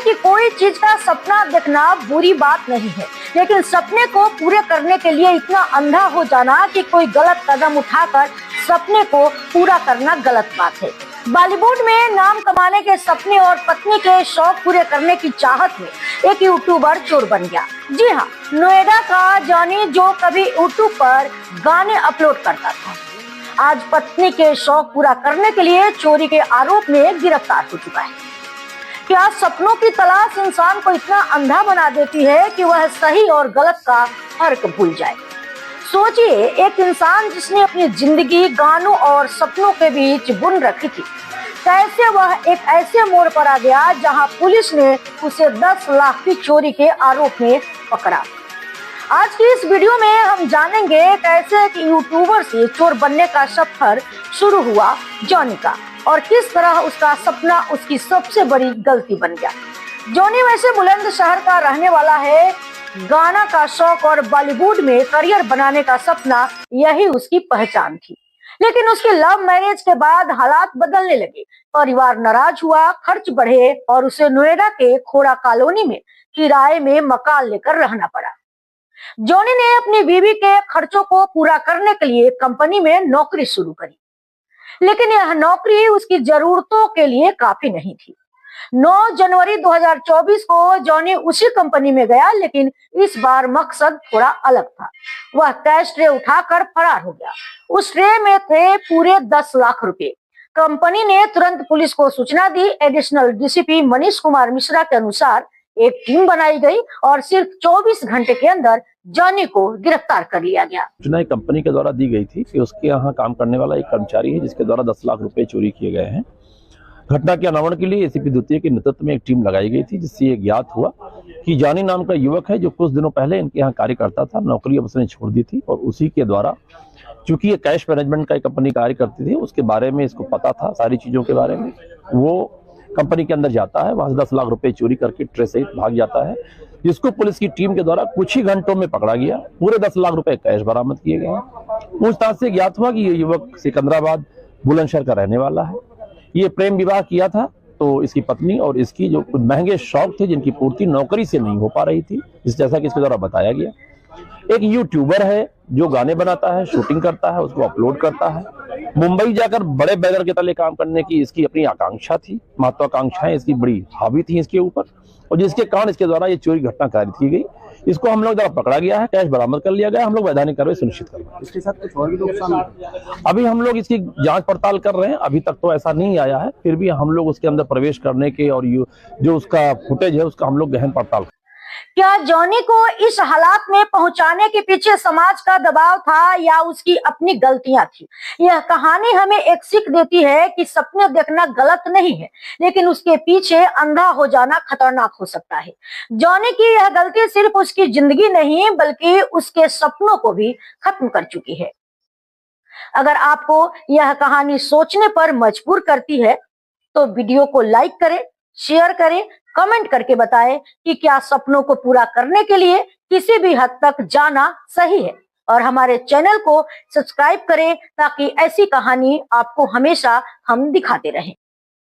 कि कोई चीज का सपना देखना बुरी बात नहीं है, लेकिन सपने को पूरे करने के लिए इतना अंधा हो जाना कि कोई गलत कदम उठाकर सपने को पूरा करना गलत बात है। बॉलीवुड में नाम कमाने के सपने और पत्नी के शौक पूरे करने की चाहत में एक यूट्यूबर चोर बन गया। जी हाँ, नोएडा का जॉनी, जो कभी यूट्यूब पर गाने अपलोड करता था, आज पत्नी के शौक पूरा करने के लिए चोरी के आरोप में गिरफ्तार हो चुका है। क्या सपनों की तलाश इंसान को इतना अंधा बना देती है कि वह सही और गलत का फर्क भूल जाए। सोचिए, एक इंसान जिसने अपनी जिंदगी गानों और सपनों के बीच बुन रखी थी, कैसे वह एक ऐसे मोड़ पर आ गया जहां पुलिस ने उसे 10 लाख की चोरी के आरोप में पकड़ा। आज की इस वीडियो में हम जानेंगे कैसे एक यूट्यूबर से चोर बनने का सफर शुरू हुआ जॉनी का, और किस तरह उसका सपना उसकी सबसे बड़ी गलती बन गया। जॉनी वैसे बुलंदशहर का रहने वाला है, गाना का शौक और बॉलीवुड में करियर बनाने का सपना, यही उसकी पहचान थी। लेकिन उसके लव मैरिज के बाद हालात बदलने लगे, परिवार नाराज हुआ, खर्च बढ़े और उसे नोएडा के खोड़ा कॉलोनी में किराए में मकान लेकर रहना पड़ा। जॉनी ने अपनी बीवी के खर्चों को पूरा करने के लिए कंपनी में नौकरी शुरू करी, लेकिन यह नौकरी उसकी जरूरतों के लिए काफी नहीं थी। 9 जनवरी 2024 को जॉनी उसी कंपनी में गया, लेकिन इस बार मकसद थोड़ा अलग था। वह कैश ट्रे उठाकर फरार हो गया। उस ट्रे में थे पूरे 10 लाख रुपए। कंपनी ने तुरंत पुलिस को सूचना दी। एडिशनल डीसीपी मनीष कुमार मिश्रा के अनुसार एक टीम बनाई गई और सिर्फ 24 घंटे के अंदर जॉनी को गिरफ्तार कर लिया गया। सूचना एक कंपनी के द्वारा दी गई थी कि उसके यहाँ काम करने वाला एक कर्मचारी है जिसके द्वारा 10 लाख रुपए चोरी किए गए हैं। घटना के अनावरण के लिए एसीपी द्वितीय के नेतृत्व में एक टीम लगाई गई थी, जिससे ये ज्ञात हुआ कि जॉनी नाम का युवक है जो कुछ दिनों पहले इनके यहाँ कार्य करता था। नौकरी अब उसने छोड़ दी थी और उसी के द्वारा, चूंकि ये कैश मैनेजमेंट का एक कंपनी कार्य करती थी, उसके बारे में इसको पता था, सारी चीजों के बारे में। वो कंपनी के अंदर जाता है, वहां से 10 लाख रुपए चोरी करके ट्रे सहित भाग जाता है, जिसको पुलिस की टीम के द्वारा कुछ ही घंटों में पकड़ा गया। पूरे 10 लाख रुपए कैश बरामद किए गए हैं। पूछताछ से ज्ञात हुआ कि ये युवक सिकंदराबाद बुलंदशहर का रहने वाला है। ये प्रेम विवाह किया था, तो इसकी पत्नी और इसकी जो कुछ महंगे शौक थे जिनकी पूर्ति नौकरी से नहीं हो पा रही थी, जैसा कि इसके द्वारा बताया गया। एक यूट्यूबर है जो गाने बनाता है, शूटिंग करता है, उसको अपलोड करता है। मुंबई जाकर बड़े बैनर के तले काम करने की इसकी अपनी आकांक्षा थी, महत्वाकांक्षाएं इसकी बड़ी हावी थी इसके ऊपर, और जिसके कारण इसके द्वारा ये चोरी घटना कारित की गई। इसको हम लोग द्वारा पकड़ा गया है, कैश बरामद कर लिया गया। हम लोग वैधानिक कार्रवाई सुनिश्चित कर रहे हैं। इसके साथ कुछ और भी लोग शामिल? अभी हम लोग इसकी जांच पड़ताल कर रहे हैं। अभी तक तो ऐसा नहीं आया है, फिर भी हम लोग उसके अंदर प्रवेश करने के और जो उसका फुटेज है उसका हम लोग गहन पड़ताल। क्या जॉनी को इस हालात में पहुंचाने के पीछे समाज का दबाव था या उसकी अपनी गलतियां थी? यह कहानी हमें एक सीख देती है कि सपने देखना गलत नहीं है, लेकिन उसके पीछे अंधा हो जाना खतरनाक हो सकता है। जॉनी की यह गलती सिर्फ उसकी जिंदगी नहीं, बल्कि उसके सपनों को भी खत्म कर चुकी है। अगर आपको यह कहानी सोचने पर मजबूर करती है, तो वीडियो को लाइक करें, शेयर करें, कमेंट करके बताएं कि क्या सपनों को पूरा करने के लिए किसी भी हद तक जाना सही है। और हमारे चैनल को सब्सक्राइब करें ताकि ऐसी कहानी आपको हमेशा हम दिखाते रहें।